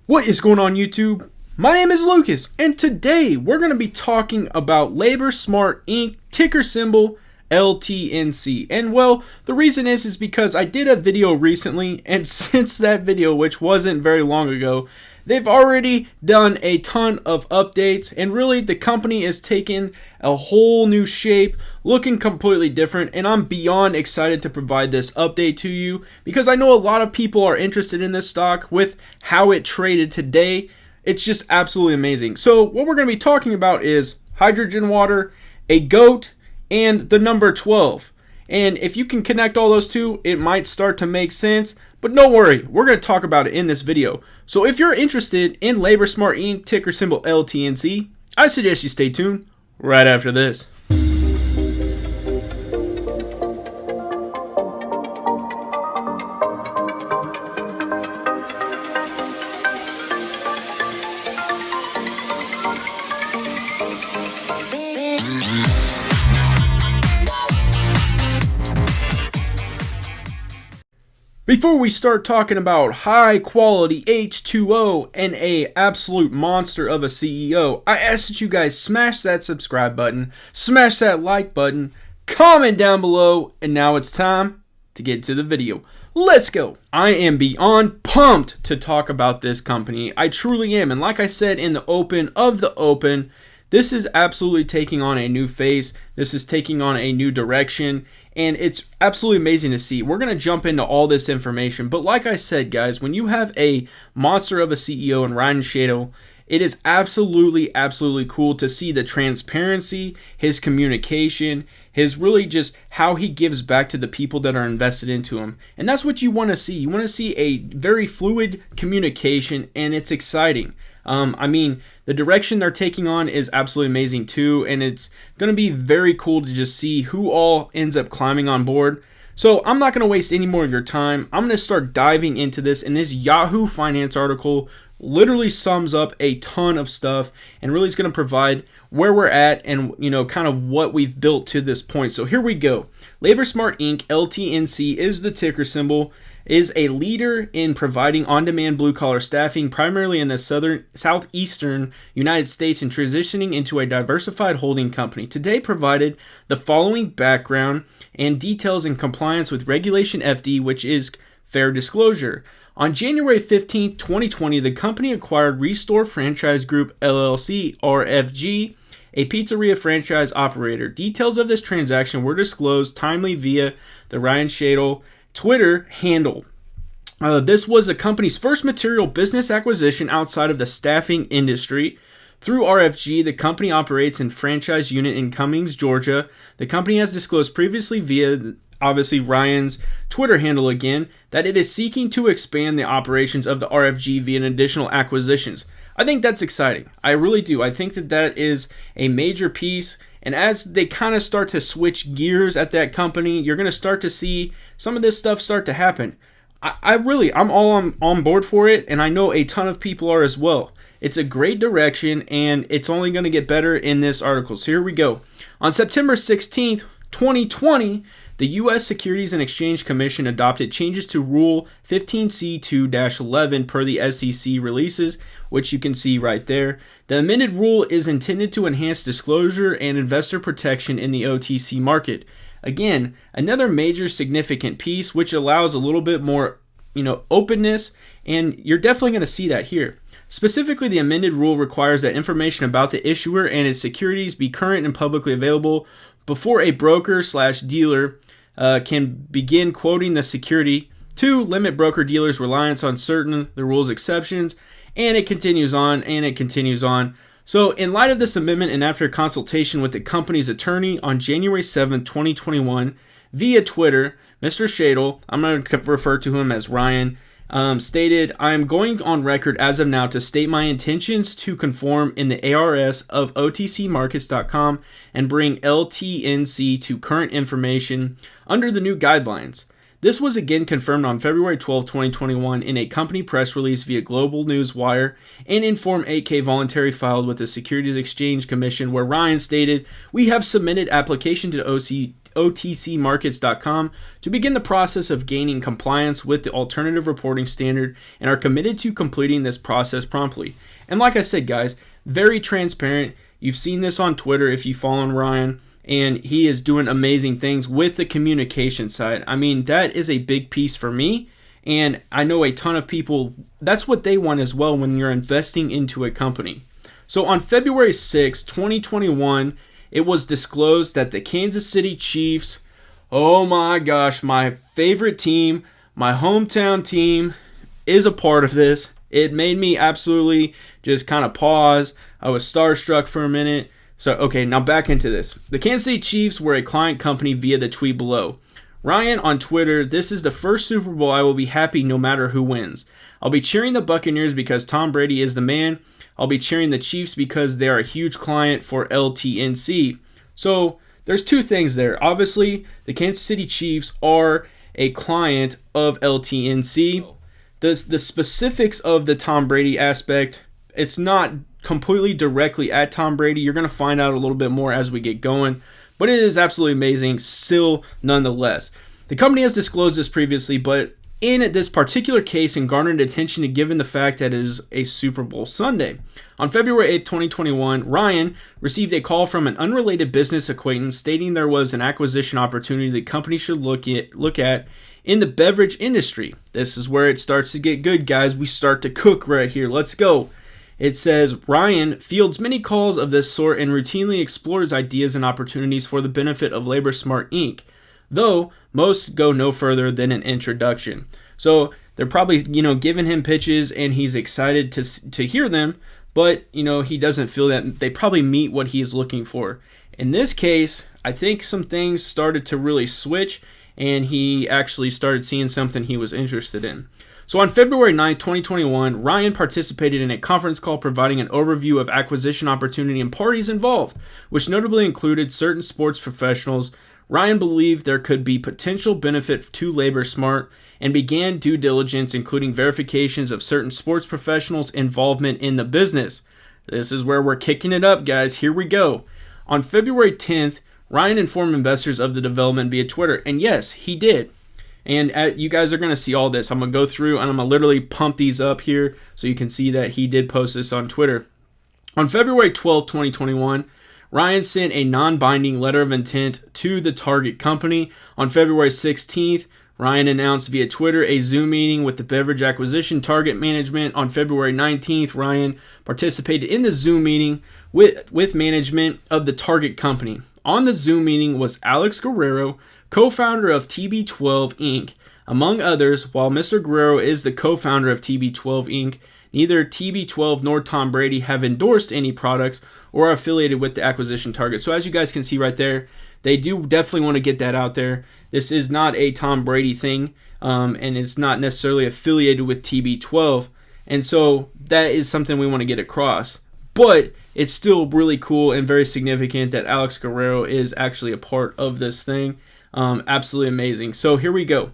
What is going on, YouTube? My name is Lucas, and today we're going to be talking about Labor Smart Inc. ticker symbol LTNC. And well, the reason is because I did a video recently, and since that video, which wasn't very long ago, they've already done a ton of updates, and really the company is taking a whole new shape, looking completely different, and I'm beyond excited to provide this update to you because I know a lot of people are interested in this stock with how it traded today. It's just absolutely amazing. So what we're going to be talking about is hydrogen water, a goat, and the number 12. And if you can connect all those two, it might start to make sense. But don't worry, we're going to talk about it in this video. So if you're interested in Labor Smart Inc. ticker symbol LTNC, I suggest you stay tuned right after this. Before we start talking about high quality H2O and a absolute monster of a CEO, I ask that you guys smash that subscribe button, smash that like button, comment down below, and now it's time to get to the video. Let's go. I am beyond pumped to talk about this company. I truly am, and like I said in the open of the open, this is absolutely taking on a new face. This is taking on a new direction. And it's absolutely amazing to see. We're going to jump into all this information. But like I said, guys, when you have a monster of a CEO in Ryan Shadle, it is absolutely cool to see the transparency, his communication, his really just how he gives back to the people that are invested into him. And that's what you want to see. You want to see a very fluid communication, and it's exciting. I mean, the direction they're taking on is absolutely amazing too, and it's going to be very cool to just see who all ends up climbing on board. So I'm not going to waste any more of your time. I'm going to start diving into this, and this Yahoo Finance article literally sums up a ton of stuff and really is going to provide where we're at and, you know, kind of what we've built to this point. So here we go. Labor Smart Inc. LTNC is the ticker symbol, is a leader in providing on-demand blue-collar staffing primarily in the southeastern United States and transitioning into a diversified holding company. Today provided the following background and details in compliance with Regulation FD, which is fair disclosure. On January 15, 2020, the company acquired Restore Franchise Group LLC, RFG, a pizzeria franchise operator. Details of this transaction were disclosed timely via the Ryan Shadle Twitter handle. This was the company's first material business acquisition outside of the staffing industry. Through RFG, the company operates in franchise unit in Cummings, Georgia. The company has disclosed previously via, obviously, Ryan's Twitter handle again, that it is seeking to expand the operations of the RFG via additional acquisitions. I think that's exciting. I really do. I think that that is a major piece. And as they kind of start to switch gears at that company, you're going to start to see some of this stuff start to happen. I'm all on board for it, and I know a ton of people are as well. It's a great direction, and it's only going to get better in this article. So here we go. On September 16th, 2020, the U.S. Securities and Exchange Commission adopted changes to Rule 15C2-11 per the SEC releases, which you can see right there. The amended rule is intended to enhance disclosure and investor protection in the OTC market. Again, another major significant piece which allows a little bit more, openness, and you're definitely going to see that here. Specifically, the amended rule requires that information about the issuer and its securities be current and publicly available before a broker/dealer can begin quoting the security. 2, limit broker-dealers' reliance on certain the rule's exceptions, and it continues on, and it continues on. So in light of this amendment and after consultation with the company's attorney on January 7, 2021, via Twitter, Mr. Shadle, I'm going to refer to him as Ryan, stated, I am going on record as of now to state my intentions to conform in the ARS of OTCmarkets.com and bring LTNC to current information under the new guidelines. This was again confirmed on February 12, 2021 in a company press release via Global News Wire and in Form 8K voluntary filed with the Securities Exchange Commission, where Ryan stated, we have submitted application to OTCmarkets.com to begin the process of gaining compliance with the alternative reporting standard and are committed to completing this process promptly. And like I said, guys, very transparent. You've seen this on Twitter if you follow Ryan, and he is doing amazing things with the communication side. I mean, that is a big piece for me, and I know a ton of people, that's what they want as well when you're investing into a company. So on February 6, 2021, it was disclosed that the Kansas City Chiefs, oh my gosh, my favorite team, my hometown team, is a part of this. It made me absolutely just kind of pause. I was starstruck for a minute. So, okay, now back into this. The Kansas City Chiefs were a client company via the tweet below. Ryan on Twitter, "This is the first Super Bowl I will be happy no matter who wins. I'll be cheering the Buccaneers because Tom Brady is the man. I'll be cheering the Chiefs because they are a huge client for LTNC." So there's two things there. Obviously, the Kansas City Chiefs are a client of LTNC. The specifics of the Tom Brady aspect, it's not completely directly at Tom Brady. You're going to find out a little bit more as we get going, but it is absolutely amazing still nonetheless. The company has disclosed this previously, but in this particular case and garnered attention given the fact that it is a Super Bowl Sunday. On February 8, 2021, Ryan received a call from an unrelated business acquaintance stating there was an acquisition opportunity the company should look at in the beverage industry. This is where it starts to get good, guys. We start to cook right here. Let's go. It says, Ryan fields many calls of this sort and routinely explores ideas and opportunities for the benefit of LaborSmart Inc., though most go no further than an introduction. So they're probably, giving him pitches and he's excited to hear them, but, he doesn't feel that they probably meet what he's looking for. In this case, I think some things started to really switch and he actually started seeing something he was interested in. So on February 9, 2021, Ryan participated in a conference call providing an overview of acquisition opportunity and parties involved, which notably included certain sports professionals. Ryan believed there could be potential benefit to LaborSmart and began due diligence, including verifications of certain sports professionals' involvement in the business. This is where we're kicking it up, guys. Here we go. On February 10th, Ryan informed investors of the development via Twitter, and yes, he did. And you guys are going to see all this. I'm going to go through and I'm going to literally pump these up here so you can see that he did post this on Twitter. On February 12th, 2021, Ryan sent a non-binding letter of intent to the target company. On February 16th, Ryan announced via Twitter a Zoom meeting with the beverage acquisition target management. On February 19th, Ryan participated in the Zoom meeting with management of the target company. On the Zoom meeting was Alex Guerrero, co-founder of TB12 Inc. Among others, while Mr. Guerrero is the co-founder of TB12 Inc., neither TB12 nor Tom Brady have endorsed any products or are affiliated with the acquisition target. So as you guys can see right there, they do definitely want to get that out there. This is not a Tom Brady thing, and it's not necessarily affiliated with TB12. And so that is something we want to get across. But it's still really cool and very significant that Alex Guerrero is actually a part of this thing. Absolutely amazing. So here we go.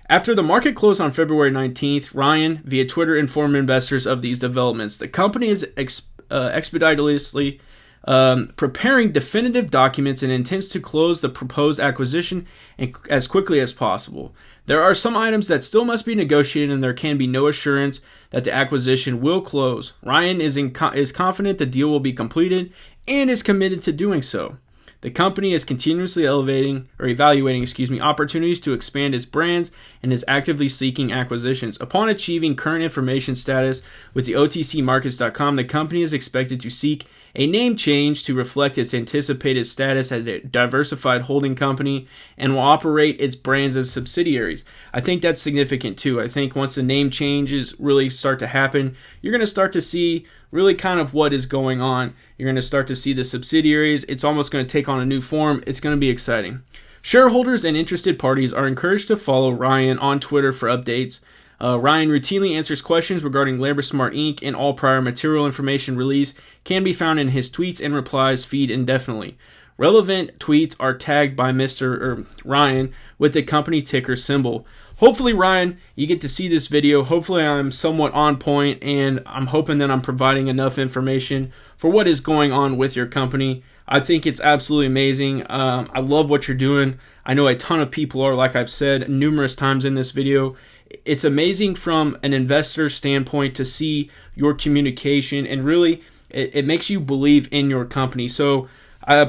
After the market closed on February 19th, Ryan, via Twitter, informed investors of these developments. The company is expeditiously preparing definitive documents and intends to close the proposed acquisition as quickly as possible. There are some items that still must be negotiated and there can be no assurance that the acquisition will close. Ryan is confident the deal will be completed and is committed to doing so. The company is continuously evaluating opportunities to expand its brands and is actively seeking acquisitions. Upon achieving current information status with the OTCmarkets.com, the company is expected to seek a name change to reflect its anticipated status as a diversified holding company and will operate its brands as subsidiaries. I think that's significant too. I think once the name changes really start to happen, you're going to start to see really kind of what is going on. You're going to start to see the subsidiaries. It's almost going to take on a new form. It's going to be exciting. Shareholders and interested parties are encouraged to follow Ryan on Twitter for updates. Ryan routinely answers questions regarding LaborSmart Inc., and all prior material information released can be found in his tweets and replies feed indefinitely. Relevant tweets are tagged by Mr. Ryan with the company ticker symbol. Hopefully, Ryan, you get to see this video. Hopefully, I'm somewhat on point, and I'm hoping that I'm providing enough information for what is going on with your company. I think it's absolutely amazing. I love what you're doing. I know a ton of people are, like I've said numerous times in this video. It's amazing from an investor standpoint to see your communication, and really it makes you believe in your company. So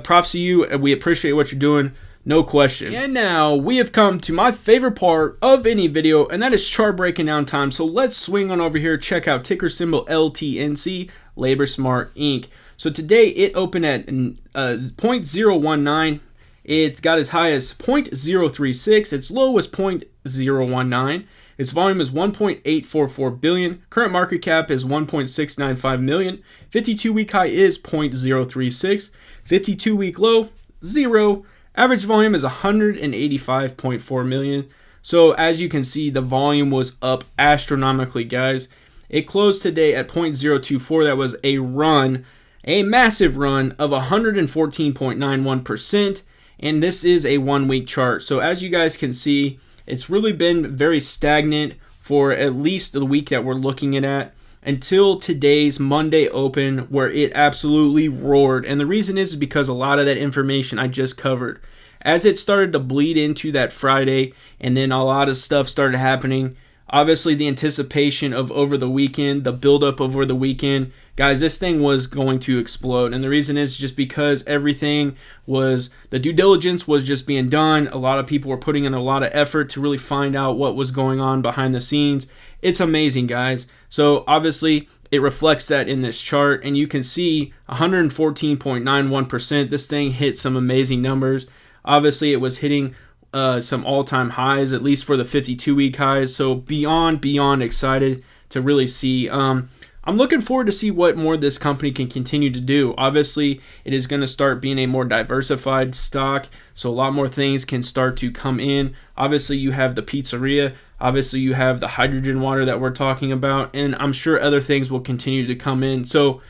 props to you. We appreciate what you're doing. No question. And now we have come to my favorite part of any video, and that is chart breaking down time. So let's swing on over here, check out ticker symbol LTNC, LaborSmart Inc. So today it opened at 0.019. It's got as high as 0.036. Its low was 0.019. Its volume is 1.844 billion. Current market cap is 1.695 million. 52-week high is 0.036. 52-week low, 0. Average volume is 185.4 million. So as you can see, the volume was up astronomically, guys. It closed today at 0.024. That was a run, a massive run of 114.91%. And this is a 1-week chart. So as you guys can see, it's really been very stagnant for at least the week that we're looking at until today's Monday open, where it absolutely roared. And the reason is because a lot of that information I just covered. As it started to bleed into that Friday, and then a lot of stuff started happening, obviously the anticipation of over the weekend, the buildup over the weekend, guys, this thing was going to explode. And the reason is just because everything was, the due diligence was just being done. A lot of people were putting in a lot of effort to really find out what was going on behind the scenes. It's amazing, guys. So obviously it reflects that in this chart, and you can see 114.91%. This thing hit some amazing numbers. Obviously it was hitting some all-time highs, at least for the 52-week highs. So beyond excited to really see. I'm looking forward to see what more this company can continue to do. Obviously, it is going to start being a more diversified stock, so a lot more things can start to come in. Obviously, you have the pizzeria. Obviously, you have the hydrogen water that we're talking about, and I'm sure other things will continue to come in. So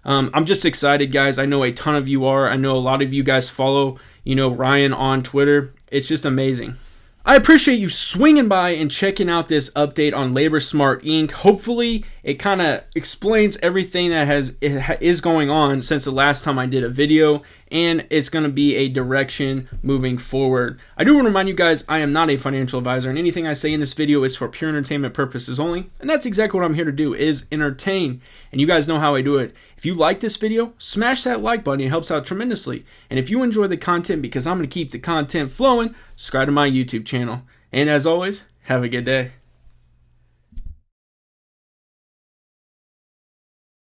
I'm just excited, guys. I know a ton of you are. I know a lot of you guys follow, Ryan on Twitter. It's just amazing. I appreciate you swinging by and checking out this update on LaborSmart Inc. Hopefully, it kind of explains everything that is going on since the last time I did a video, and it's going to be a direction moving forward. I do want to remind you guys, I am not a financial advisor, and anything I say in this video is for pure entertainment purposes only, and that's exactly what I'm here to do, is entertain. And you guys know how I do it. If you like this video, smash that like button. It helps out tremendously. And if you enjoy the content, because I'm going to keep the content flowing, subscribe to my YouTube channel. And as always, have a good day.